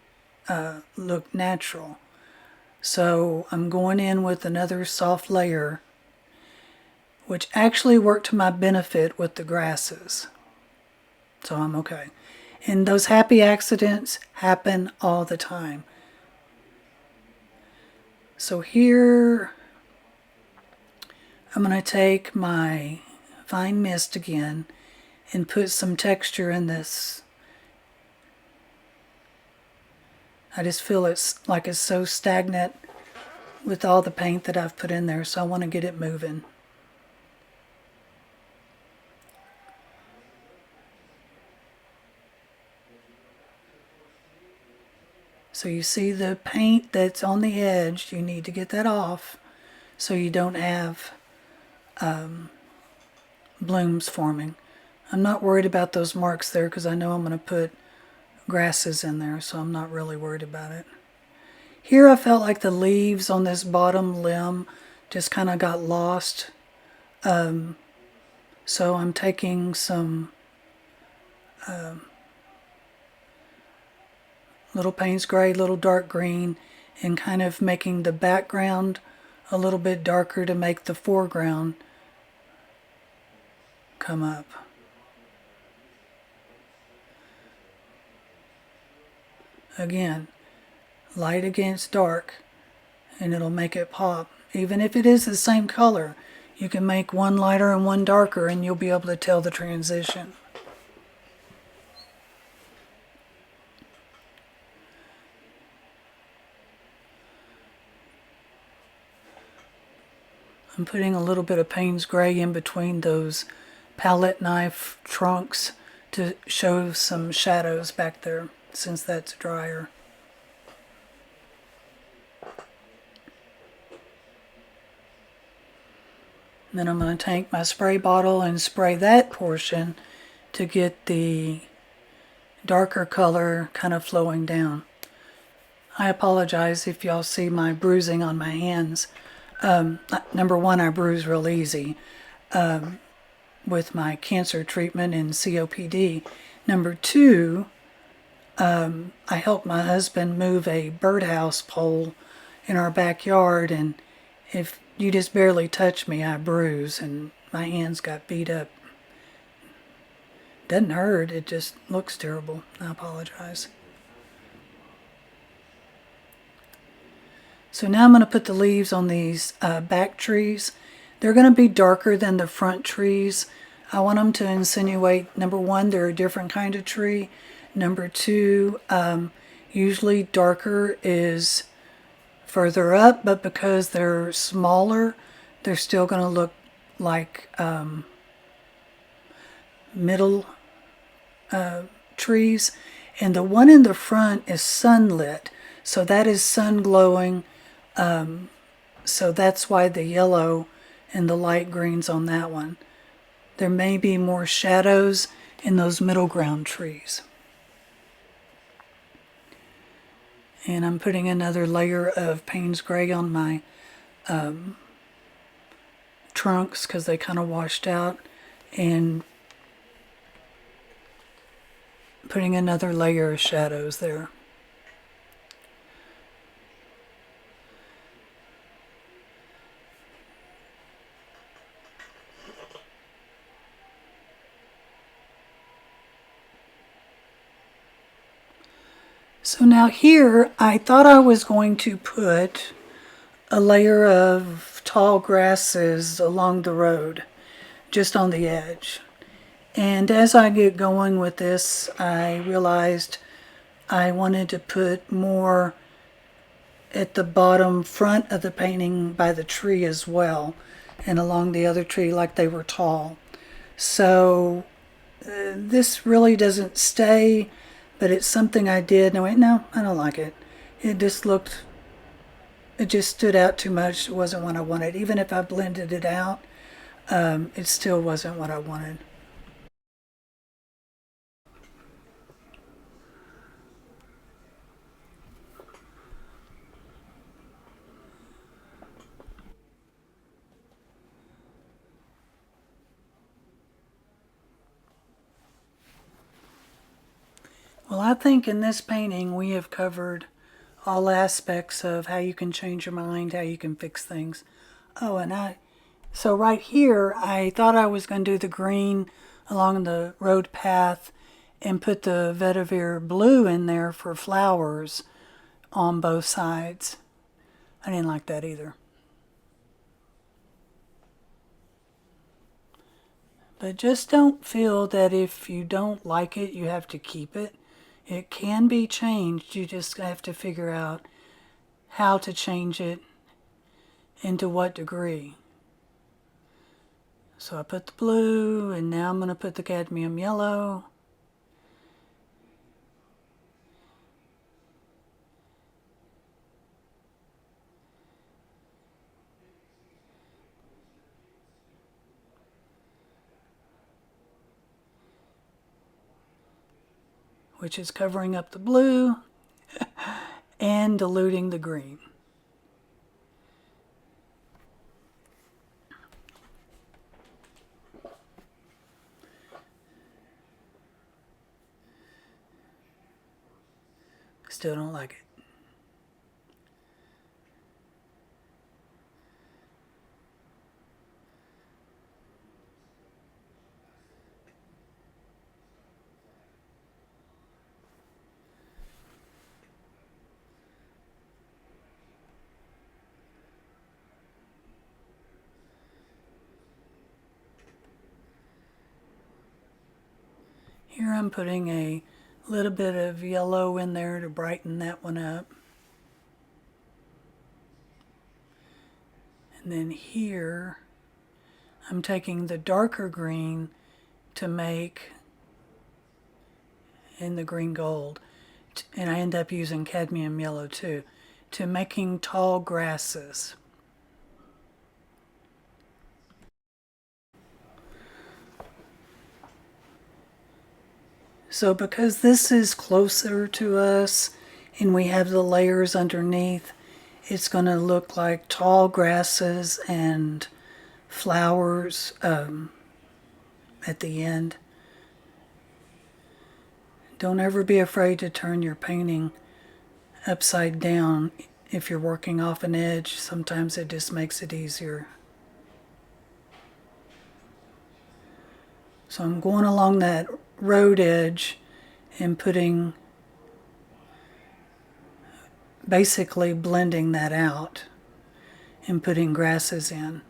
Speaker 1: look natural. So I'm going in with another soft layer, which actually worked to my benefit with the grasses. So I'm okay. And those happy accidents happen all the time. So here, I'm going to take my fine mist again and put some texture in this. I just feel it's like it's so stagnant with all the paint that I've put in there, so I want to get it moving. So you see the paint that's on the edge, you need to get that off so you don't have blooms forming. I'm not worried about those marks there because I know I'm going to put grasses in there, so I'm not really worried about it. Here I felt like the leaves on this bottom limb just kind of got lost. So I'm taking some little Paynes gray, little dark green, and kind of making the background a little bit darker to make the foreground come up. Again, light against dark, and it'll make it pop. Even if it is the same color, you can make one lighter and one darker, and you'll be able to tell the transition. I'm putting a little bit of Paynes gray in between those palette knife trunks to show some shadows back there since that's drier. And then I'm going to take my spray bottle and spray that portion to get the darker color kind of flowing down. I apologize if y'all see my bruising on my hands. Number one, I bruise real easy with my cancer treatment and COPD. Number two, I helped my husband move a birdhouse pole in our backyard, and if you just barely touch me, I bruise, and my hands got beat up. Doesn't hurt, it just looks terrible. I apologize. So now I'm going to put the leaves on these back trees. They're going to be darker than the front trees. I want them to insinuate, number one, they're a different kind of tree. Number two, usually darker is further up, but because they're smaller, they're still going to look like middle trees. And the one in the front is sunlit, so that is sun glowing. So that's why the yellow and the light greens on that one. There may be more shadows in those middle ground trees. And I'm putting another layer of Paynes gray on my trunks because they kind of washed out, and putting another layer of shadows there. So now here, I thought I was going to put a layer of tall grasses along the road, just on the edge. And as I get going with this, I realized I wanted to put more at the bottom front of the painting by the tree as well, and along the other tree like they were tall. So this really doesn't stay, but it's something I did. No, wait, no, I don't like it. It just stood out too much. It wasn't what I wanted. Even if I blended it out, it still wasn't what I wanted. Well, I think in this painting we have covered all aspects of how you can change your mind, how you can fix things. Oh, and so right here, I thought I was going to do the green along the road path and put the vetiver blue in there for flowers on both sides. I didn't like that either. But just don't feel that if you don't like it, you have to keep it. It can be changed. You just have to figure out how to change it and to what degree. So I put the blue, and now I'm going to put the cadmium yellow. Which is covering up the blue and diluting the green. Still don't like it. Here I'm putting a little bit of yellow in there to brighten that one up. And then here I'm taking the darker green to make in the green gold, and I end up using cadmium yellow too, to making tall grasses. So because this is closer to us and we have the layers underneath, it's going to look like tall grasses and flowers at the end. Don't ever be afraid to turn your painting upside down if you're working off an edge. Sometimes it just makes it easier. So I'm going along that road edge and basically blending that out and putting grasses in.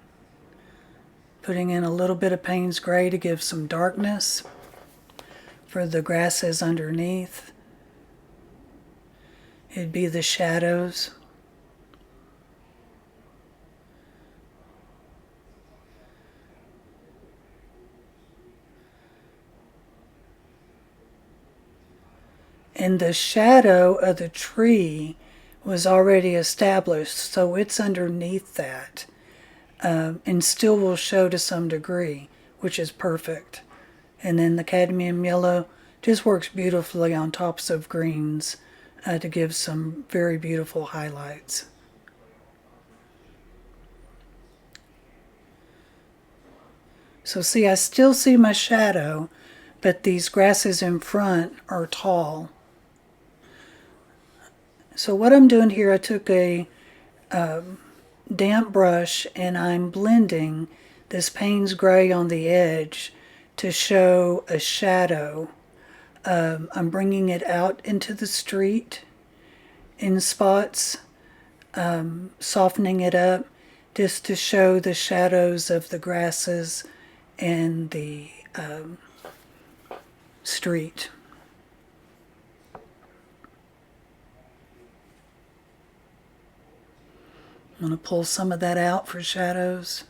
Speaker 1: Putting in a little bit of Paynes gray to give some darkness for the grasses underneath. It'd be the shadows. And the shadow of the tree was already established, so it's underneath that, and still will show to some degree, which is perfect. And then the cadmium yellow just works beautifully on tops of greens to give some very beautiful highlights. So see, I still see my shadow, but these grasses in front are tall. So what I'm doing here, I took a damp brush and I'm blending this Paynes gray on the edge to show a shadow. I'm bringing it out into the street in spots, softening it up just to show the shadows of the grasses and the street. I'm going to pull some of that out for shadows.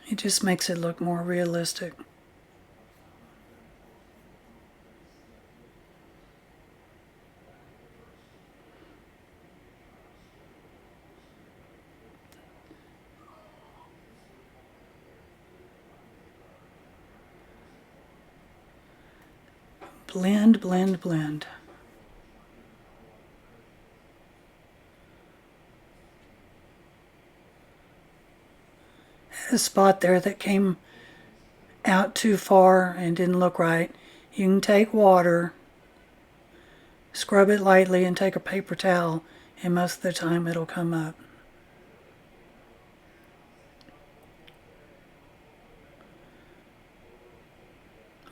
Speaker 1: It just makes it look more realistic. Blend, blend, blend. Had a spot there that came out too far and didn't look right. You can take water, scrub it lightly, and take a paper towel, and most of the time it'll come up.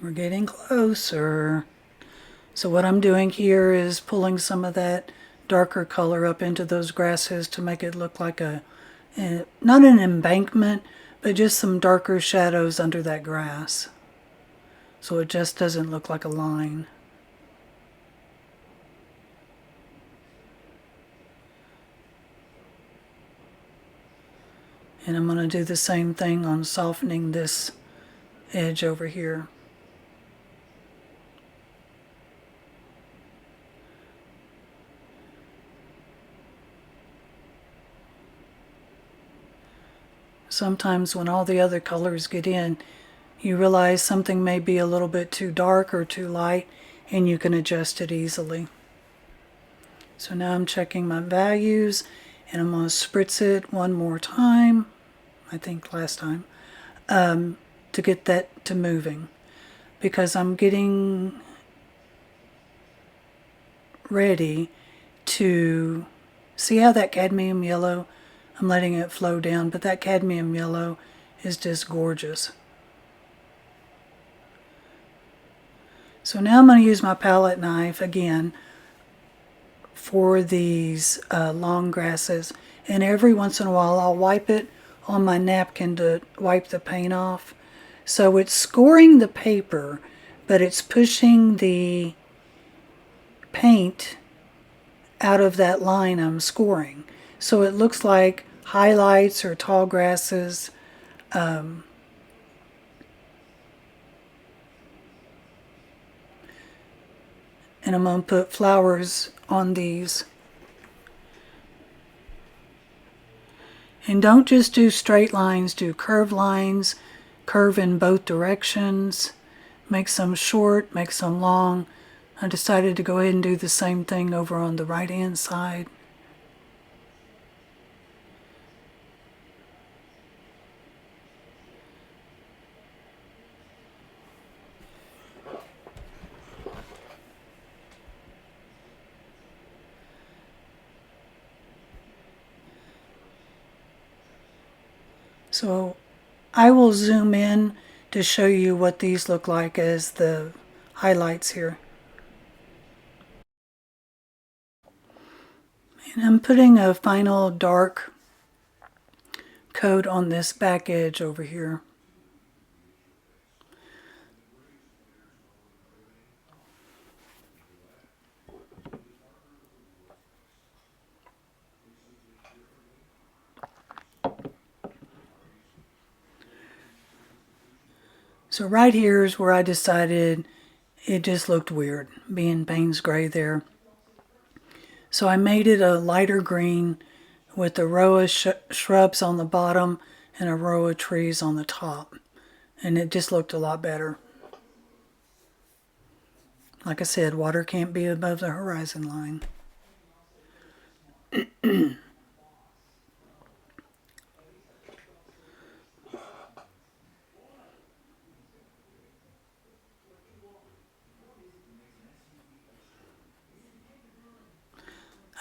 Speaker 1: We're getting closer. So what I'm doing here is pulling some of that darker color up into those grasses to make it look like not an embankment, but just some darker shadows under that grass. So it just doesn't look like a line. And I'm going to do the same thing on softening this edge over here. Sometimes when all the other colors get in, you realize something may be a little bit too dark or too light, and you can adjust it easily. So now I'm checking my values, and I'm going to spritz it one more time, I think last time, to get that to moving, because I'm getting ready to see how that cadmium yellow, I'm letting it flow down, but that cadmium yellow is just gorgeous. So now I'm going to use my palette knife again for these long grasses, and every once in a while I'll wipe it on my napkin to wipe the paint off. So it's scoring the paper, but it's pushing the paint out of that line I'm scoring. So it looks like highlights or tall grasses. And I'm going to put flowers on these. And don't just do straight lines, do curved lines, curve in both directions, make some short, make some long. I decided to go ahead and do the same thing over on the right hand side. So I will zoom in to show you what these look like as the highlights here. And I'm putting a final dark coat on this back edge over here. So right here is where I decided it just looked weird, being Paynes gray there. So I made it a lighter green with a row of shrubs on the bottom and a row of trees on the top. And it just looked a lot better. Like I said, water can't be above the horizon line.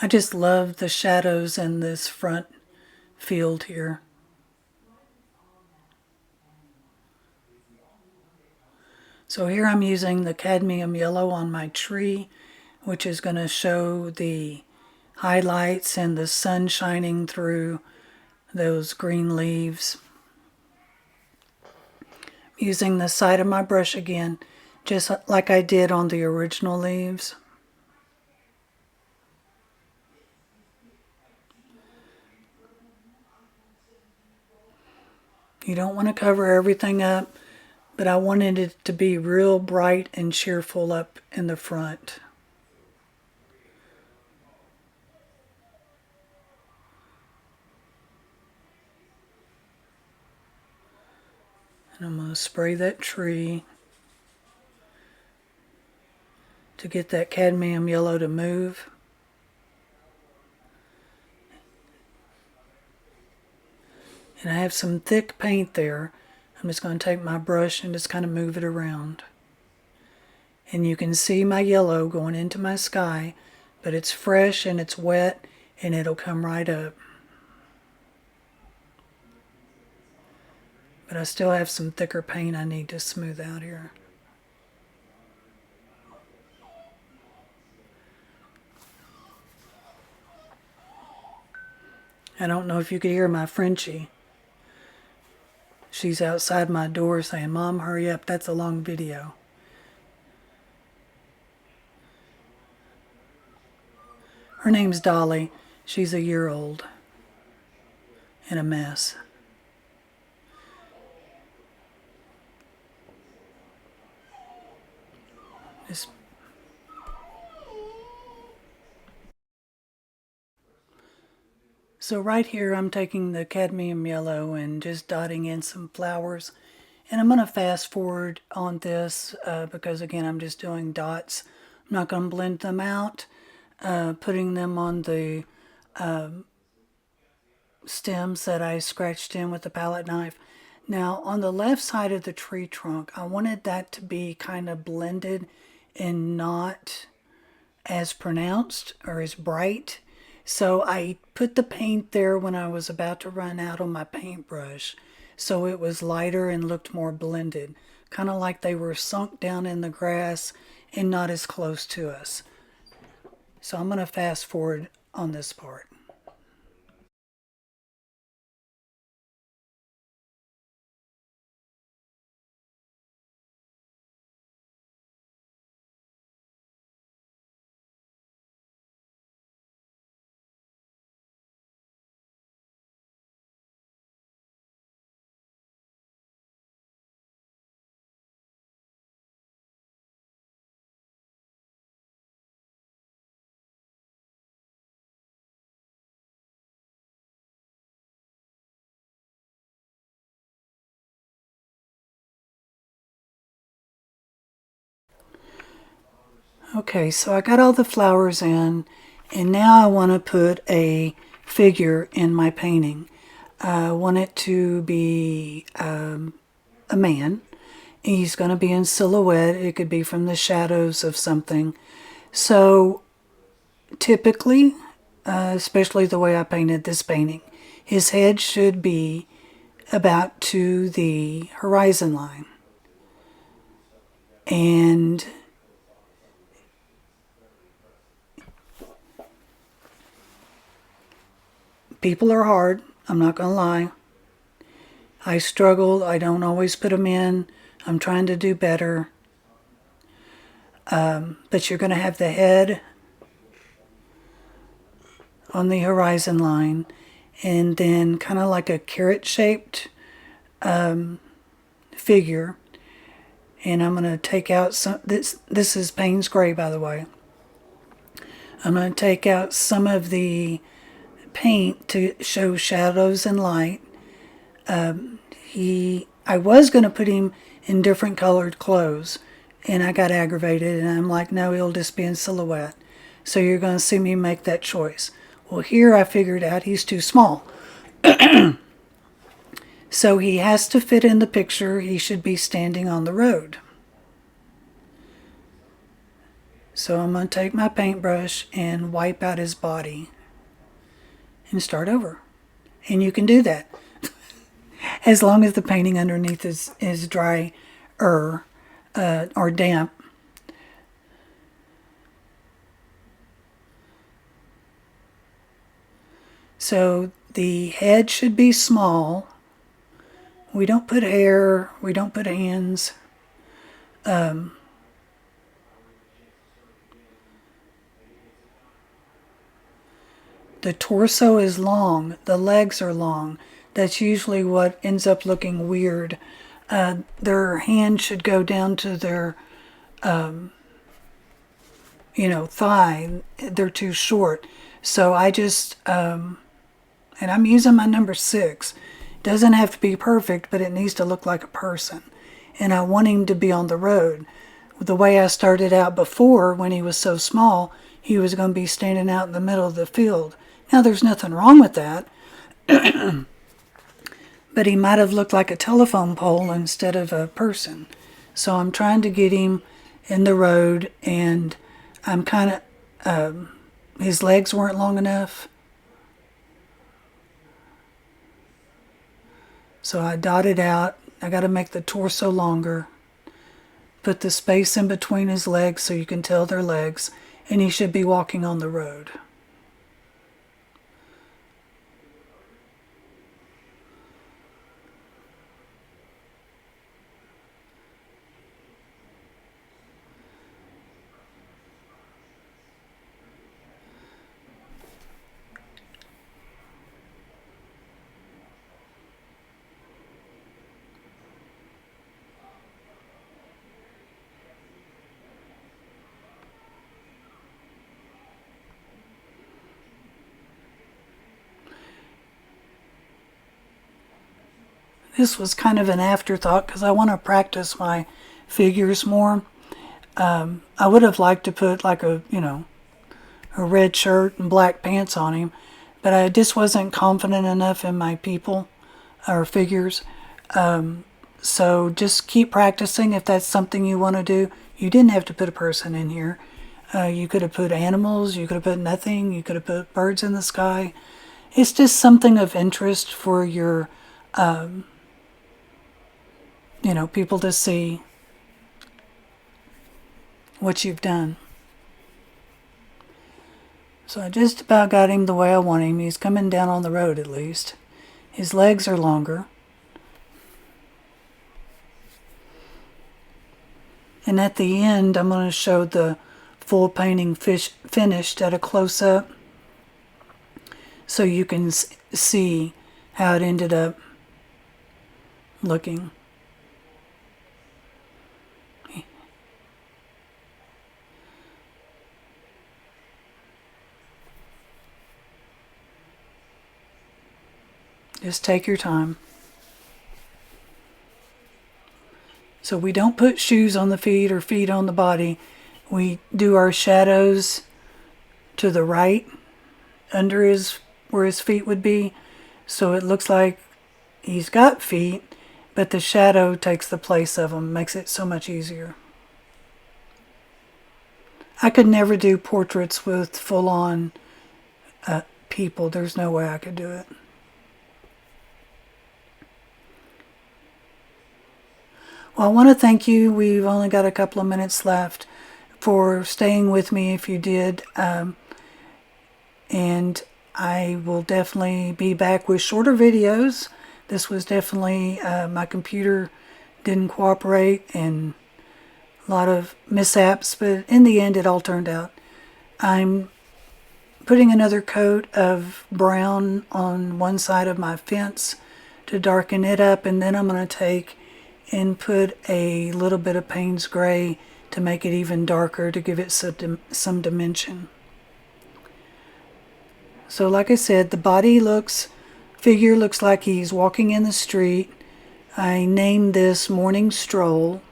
Speaker 1: I just love the shadows in this front field here. So here I'm using the cadmium yellow on my tree, which is going to show the highlights and the sun shining through those green leaves. Using the side of my brush again, just like I did on the original leaves. You don't want to cover everything up, but I wanted it to be real bright and cheerful up in the front. And I'm going to spray that tree to get that cadmium yellow to move. And I have some thick paint there. I'm just going to take my brush and just kind of move it around. And you can see my yellow going into my sky, but it's fresh and it's wet and it'll come right up. But I still have some thicker paint I need to smooth out here. I don't know if you could hear my Frenchie. She's outside my door saying, "Mom, hurry up, that's a long video." Her name's Dolly. She's a year old and a mess. Just So right here I'm taking the cadmium yellow and just dotting in some flowers. And I'm going to fast forward on this because again I'm just doing dots. I'm not going to blend them out. Putting them on the stems that I scratched in with the palette knife. Now on the left side of the tree trunk, I wanted that to be kind of blended and not as pronounced or as bright. So I put the paint there when I was about to run out on my paintbrush. So it was lighter and looked more blended. Kind of like they were sunk down in the grass and not as close to us. So I'm going to fast forward on this part. Okay, so I got all the flowers in, and now I want to put a figure in my painting. I want it to be a man. He's going to be in silhouette. It could be from the shadows of something. So typically, especially the way I painted this painting, his head should be about to the horizon line. And people are hard, I'm not going to lie. I struggle. I don't always put them in. I'm trying to do better. But you're going to have the head on the horizon line, and then kind of like a carrot-shaped figure. And I'm going to take out some, this is Paynes gray, by the way. I'm going to take out some of the paint to show shadows and light. I was going to put him in different colored clothes, and I got aggravated, and I'm like, no, he'll just be in silhouette. So you're going to see me make that choice. Well, here I figured out he's too small. So he has to fit in the picture. He should be standing on the road. So I'm going to take my paintbrush and wipe out his body and start over. And you can do that as long as the painting underneath is dry or damp. So the head should be small. We don't put hair, we don't put hands. The torso is long, the legs are long. That's usually what ends up looking weird. Their hand should go down to their, thigh. They're too short. So I just, and I'm using my number 6. Doesn't have to be perfect, but it needs to look like a person. And I want him to be on the road. The way I started out before, when he was so small, he was going to be standing out in the middle of the field. Now, there's nothing wrong with that. But he might have looked like a telephone pole instead of a person. So I'm trying to get him in the road, and I'm kind of, his legs weren't long enough. So I dotted out. I got to make the torso longer. Put the space in between his legs so you can tell they're legs. And he should be walking on the road. This was kind of an afterthought because I want to practice my figures more. I would have liked to put like a red shirt and black pants on him, but I just wasn't confident enough in my people or figures. So just keep practicing if that's something you want to do. You didn't have to put a person in here. You could have put animals, you could have put nothing, you could have put birds in the sky. It's just something of interest for your people to see what you've done. So I just about got him the way I want him. He's coming down on the road at least. His legs are longer. And at the end, I'm going to show the full painting finished at a close-up so you can see how it ended up looking. Just take your time. So we don't put shoes on the feet or feet on the body. we do our shadows to the right under where his feet would be, so it looks like he's got feet, but the shadow takes the place of them, makes it so much easier. I could never do portraits with full-on people. There's no way I could do it. Well, I want to thank you. We've only got a couple of minutes left, for staying with me if you did. And I will definitely be back with shorter videos. This was definitely, my computer didn't cooperate and a lot of mishaps, but in the end it all turned out. I'm putting another coat of brown on one side of my fence to darken it up, and then I'm going to take and put a little bit of Paynes gray to make it even darker, to give it some dimension. So like I said, the figure looks like he's walking in the street. I named this Morning Stroll.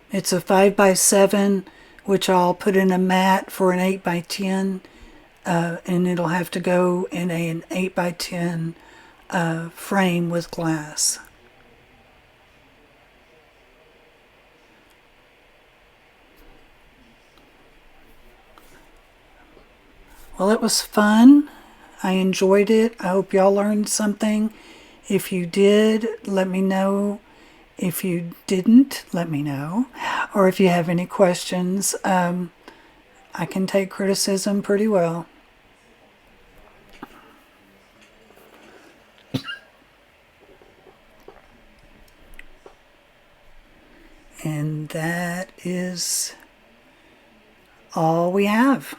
Speaker 1: It's a 5x7, which I'll put in a mat for an 8x10, and it'll have to go in an 8x10 frame with glass. Well, it was fun. I enjoyed it. I hope y'all learned something. If you did, let me know. If you didn't, let me know. Or if you have any questions, I can take criticism pretty well. And that is all we have.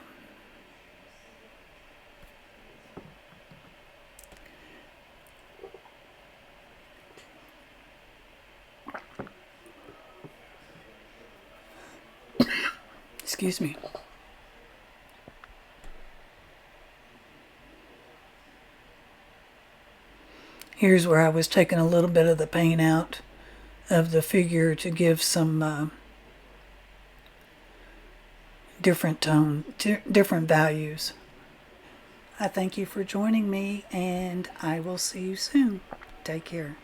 Speaker 1: Excuse me. Here's where I was taking a little bit of the paint out of the figure to give some different values. I thank you for joining me, and I will see you soon. Take care.